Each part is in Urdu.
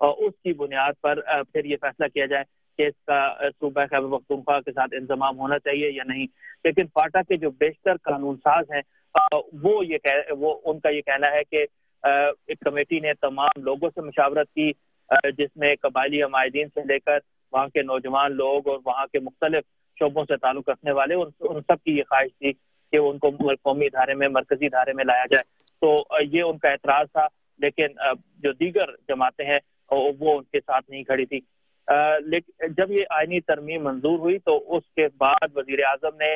اس کی بنیاد پر پھر یہ فیصلہ کیا جائے کہ اس کا صوبہ خیبر پختونخوا کے ساتھ انضمام ہونا چاہیے یا نہیں۔ لیکن فاٹا کے جو بیشتر قانون ساز ہیں وہ ان کا یہ کہنا ہے کہ ایک کمیٹی نے تمام لوگوں سے مشاورت کی، جس میں قبائلی عمائدین سے لے کر وہاں کے نوجوان لوگ اور وہاں کے مختلف شعبوں سے تعلق رکھنے والے، ان سب کی یہ خواہش تھی کہ ان کو قومی ادارے میں، مرکزی ادارے میں لایا جائے۔ تو یہ ان کا اعتراض تھا، لیکن جو دیگر جماعتیں ہیں وہ ان کے ساتھ نہیں کھڑی تھی۔ لیکن جب یہ آئینی ترمیم منظور ہوئی تو اس کے بعد وزیر اعظم نے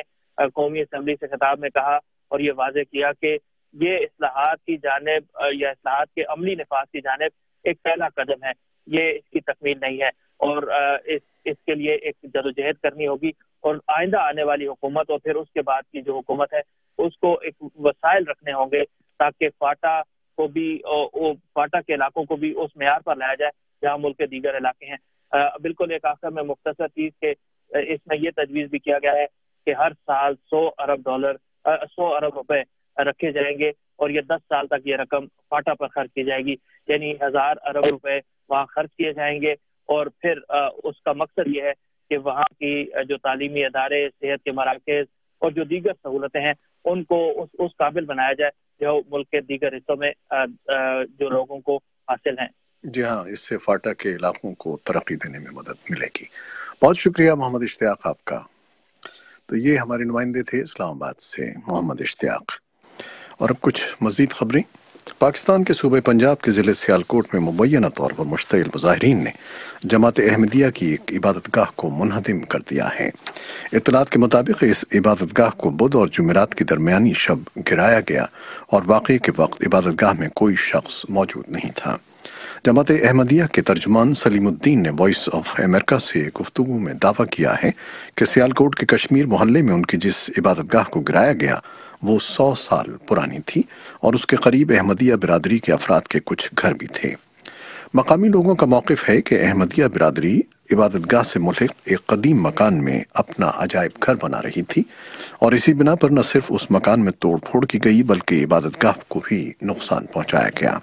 قومی اسمبلی سے خطاب میں کہا اور یہ واضح کیا کہ یہ اصلاحات کی جانب یا اصلاحات کے عملی نفاذ کی جانب ایک پہلا قدم ہے، یہ اس کی تکمیل نہیں ہے، اور اس کے لیے ایک جدوجہد کرنی ہوگی، اور آئندہ آنے والی حکومت اور پھر اس کے بعد کی جو حکومت ہے اس کو ایک وسائل رکھنے ہوں گے تاکہ فاٹا کے علاقوں کو بھی اس معیار پر لایا جائے جہاں ملک کے دیگر علاقے ہیں۔ بالکل ایک آخر میں مختصر چیز کہ اس میں یہ تجویز بھی کیا گیا ہے کہ ہر سال 100 ارب روپے رکھے جائیں گے، اور یہ 10 سال تک یہ رقم فاٹا پر خرچ کی جائے گی، یعنی 1000 ارب روپے وہاں خرچ کیے جائیں گے، اور پھر اس کا مقصد یہ ہے کہ وہاں کی جو تعلیمی ادارے، صحت کے مراکز اور جو دیگر سہولتیں ہیں ان کو اس قابل بنایا جائے جو ملک کے دیگر حصوں میں جو لوگوں کو حاصل ہیں۔ جی ہاں، اس سے فاٹا کے علاقوں کو ترقی دینے میں مدد ملے گی۔ بہت شکریہ محمد اشتیاق آپ کا۔ تو یہ ہمارے نمائندے تھے اسلام آباد سے محمد اشتیاق۔ اور اب کچھ مزید خبریں۔ پاکستان کے صوبہ پنجاب کے ضلع سیالکوٹ میں مبینہ طور پر مشتعل مظاہرین نے جماعت احمدیہ کی ایک عبادت گاہ کو منہدم کر دیا ہے۔ اطلاعات کے مطابق اس عبادت گاہ کو بدھ اور جمعرات کی درمیانی شب گرایا گیا اور واقعے کے وقت عبادت گاہ میں کوئی شخص موجود نہیں تھا۔ جماعت احمدیہ کے ترجمان سلیم الدین نے وائس آف امریکہ سے گفتگو میں دعویٰ کیا ہے کہ سیالکوٹ کے کشمیر محلے میں ان کی جس عبادت گاہ کو گرایا گیا وہ 100 سال پرانی تھی اور اس کے قریب احمدیہ برادری کے افراد کے کچھ گھر بھی تھے۔ مقامی لوگوں کا موقف ہے کہ احمدیہ برادری عبادت گاہ سے ملحق ایک قدیم مکان میں اپنا عجائب گھر بنا رہی تھی، اور اسی بنا پر نہ صرف اس مکان میں توڑ پھوڑ کی گئی بلکہ عبادت گاہ کو بھی نقصان پہنچایا گیا۔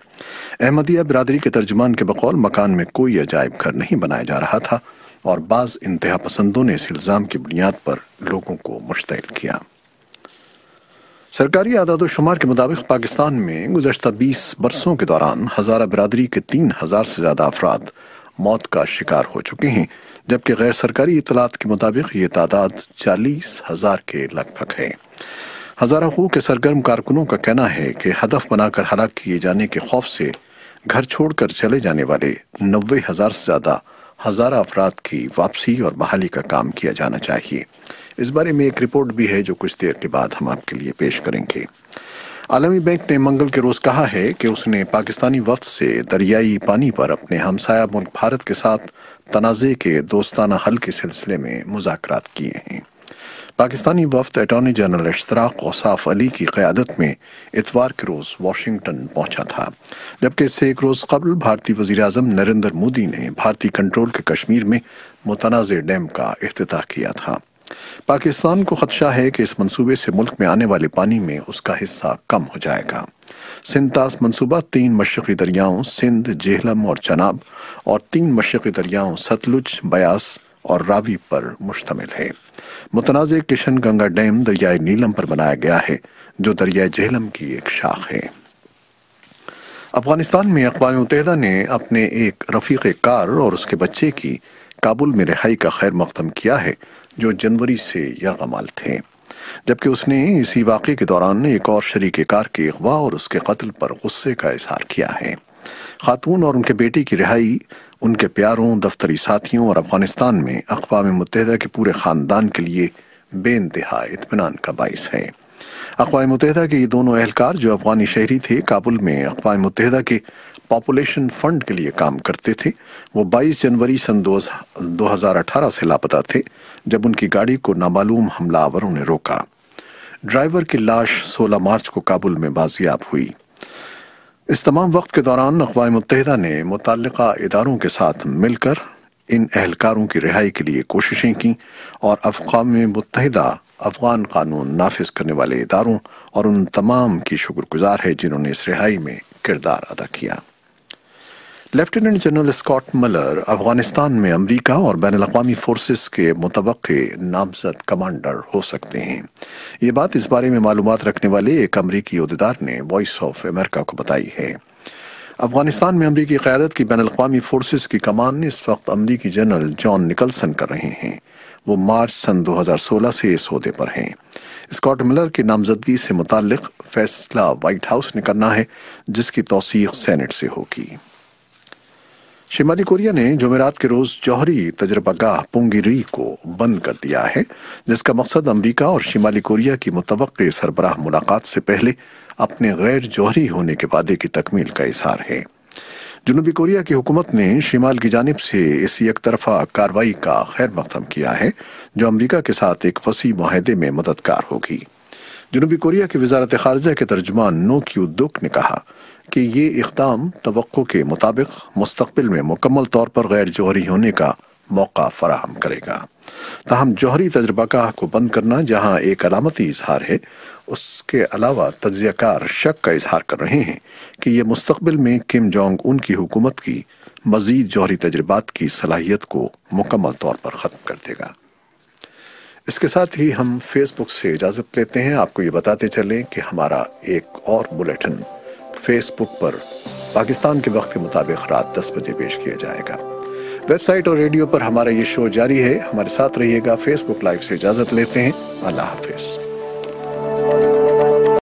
احمدیہ برادری کے ترجمان کے بقول مکان میں کوئی عجائب گھر نہیں بنایا جا رہا تھا، اور بعض انتہا پسندوں نے اس الزام کی بنیاد پر لوگوں کو مشتعل کیا۔ سرکاری اعداد و شمار کے مطابق پاکستان میں گزشتہ 20 برسوں کے دوران ہزارہ برادری کے 3000 سے زیادہ افراد موت کا شکار ہو چکے ہیں، جبکہ غیر سرکاری اطلاعات کے مطابق یہ تعداد 40,000 کے لگ بھگ ہے۔ ہزارہ حقوق کے سرگرم کارکنوں کا کہنا ہے کہ ہدف بنا کر ہلاک کیے جانے کے خوف سے گھر چھوڑ کر چلے جانے والے 90,000 سے زیادہ ہزارہ افراد کی واپسی اور بحالی کا کام کیا جانا چاہیے۔ اس بارے میں ایک رپورٹ بھی ہے جو کچھ دیر کے بعد ہم آپ کے لیے پیش کریں گے۔ عالمی بینک نے منگل کے روز کہا ہے کہ اس نے پاکستانی وفد سے دریائی پانی پر اپنے ہمسایہ ملک بھارت کے ساتھ تنازع کے دوستانہ حل کے سلسلے میں مذاکرات کیے ہیں۔ پاکستانی وفد اٹارنی جنرل اشتراق اوصاف علی کی قیادت میں اتوار کے روز واشنگٹن پہنچا تھا، جبکہ اس سے ایک روز قبل بھارتی وزیر اعظم نریندر مودی نے بھارتی کنٹرول کے کشمیر میں متنازع ڈیم کا افتتاح کیا تھا۔ پاکستان کو خدشہ ہے کہ اس منصوبے سے ملک میں آنے والے پانی میں اس کا حصہ کم ہو جائے گا۔ سندھ طاس منصوبہ 3 مشرقی دریاؤں سندھ، جہلم اور چناب اور 3 مشرقی دریاؤں ستلج، بیاس اور راوی پر مشتمل ہے۔ متنازع کشن گنگا ڈیم دریائے نیلم پر بنایا گیا ہے جو دریائے جہلم کی ایک شاخ ہے۔ افغانستان میں اقوام متحدہ نے اپنے ایک رفیق کار اور اس کے بچے کی کابل میں رہائی کا خیر مقدم کیا ہے جو جنوری سے یرغمال تھے، جبکہ اس نے اسی واقعے کے دوران ایک اور شریک کار کے اغوا اور اس کے قتل پر غصے کا اظہار کیا ہے۔ خاتون اور ان کے بیٹے کی رہائی ان کے پیاروں، دفتری ساتھیوں اور افغانستان میں اقوام متحدہ کے پورے خاندان کے لیے بے انتہا اطمینان کا باعث ہے۔ اقوام متحدہ کے یہ دونوں اہلکار جو افغانی شہری تھے، کابل میں اقوام متحدہ کے پاپولیشن فنڈ کے لیے کام کرتے تھے۔ وہ 22 جنوری سن 2018 سے لاپتہ تھے جب ان کی گاڑی کو نامعلوم حملہ آوروں نے روکا۔ ڈرائیور کی لاش 16 مارچ کو کابل میں بازیاب ہوئی۔ اس تمام وقت کے دوران اقوام متحدہ نے متعلقہ اداروں کے ساتھ مل کر ان اہلکاروں کی رہائی کے لیے کوششیں کیں اور اقوام متحدہ افغان قانون نافذ کرنے والے اداروں اور ان تمام کی شکر گزار ہے جنہوں نے اس رہائی میں کردار ادا کیا۔ Lieutenant general Scott Miller Afghanistan میں امریکہ اور بین الاقوامی فورسز کے متوقع نامزد کمانڈر ہو سکتے ہیں۔ یہ بات اس بارے میں معلومات رکھنے والے ایک امریکی عہدیدار نے وائس آف امریکہ کو بتائی ہے۔ افغانستان میں امریکی قیادت کی بین الاقوامی فورسز کی کمان اس وقت امریکی جنرل جان نکلسن کر رہے ہیں۔ وہ مارچ سن 2016 سے اس عہدے پر ہیں۔ اسکاٹ ملر کی نامزدگی سے متعلق فیصلہ وائٹ ہاؤس نے کرنا ہے، جس کی توثیق سینٹ سے ہوگی۔ شمالی کوریا نے جمعرات کے روز جوہری تجربہ گاہ پونگی ری کو بند کر دیا ہے، جس کا مقصد امریکہ اور شمالی کوریا کی متوقع سربراہ ملاقات سے پہلے اپنے غیر جوہری ہونے کے وعدے کی تکمیل کا اظہار ہے۔ جنوبی کوریا کی حکومت نے شمال کی جانب سے اس یک طرفہ کارروائی کا خیر مقدم کیا ہے، جو امریکہ کے ساتھ ایک وسیع معاہدے میں مددگار ہوگی۔ جنوبی کوریا کی وزارت خارجہ کے ترجمان نو کیو دوک نے کہا کہ یہ اقدام توقع کے مطابق مستقبل میں مکمل طور پر غیر جوہری ہونے کا موقع فراہم کرے گا۔ تاہم جوہری تجربہ گاہ کو بند کرنا جہاں ایک علامتی اظہار ہے، اس کے علاوہ تجزیہ کار شک کا اظہار کر رہے ہیں کہ یہ مستقبل میں کم جونگ ان کی حکومت کی مزید جوہری تجربات کی صلاحیت کو مکمل طور پر ختم کر دے گا۔ اس کے ساتھ ہی ہم فیس بک سے اجازت لیتے ہیں۔ آپ کو یہ بتاتے چلیں کہ ہمارا ایک اور بلیٹن فیس بک پر پاکستان کے وقت کے مطابق رات 10 بجے پیش کیا جائے گا۔ ویب سائٹ اور ریڈیو پر ہمارا یہ شو جاری ہے۔ ہمارے ساتھ رہیے گا۔ فیس بک لائیو سے اجازت لیتے ہیں۔ اللہ حافظ۔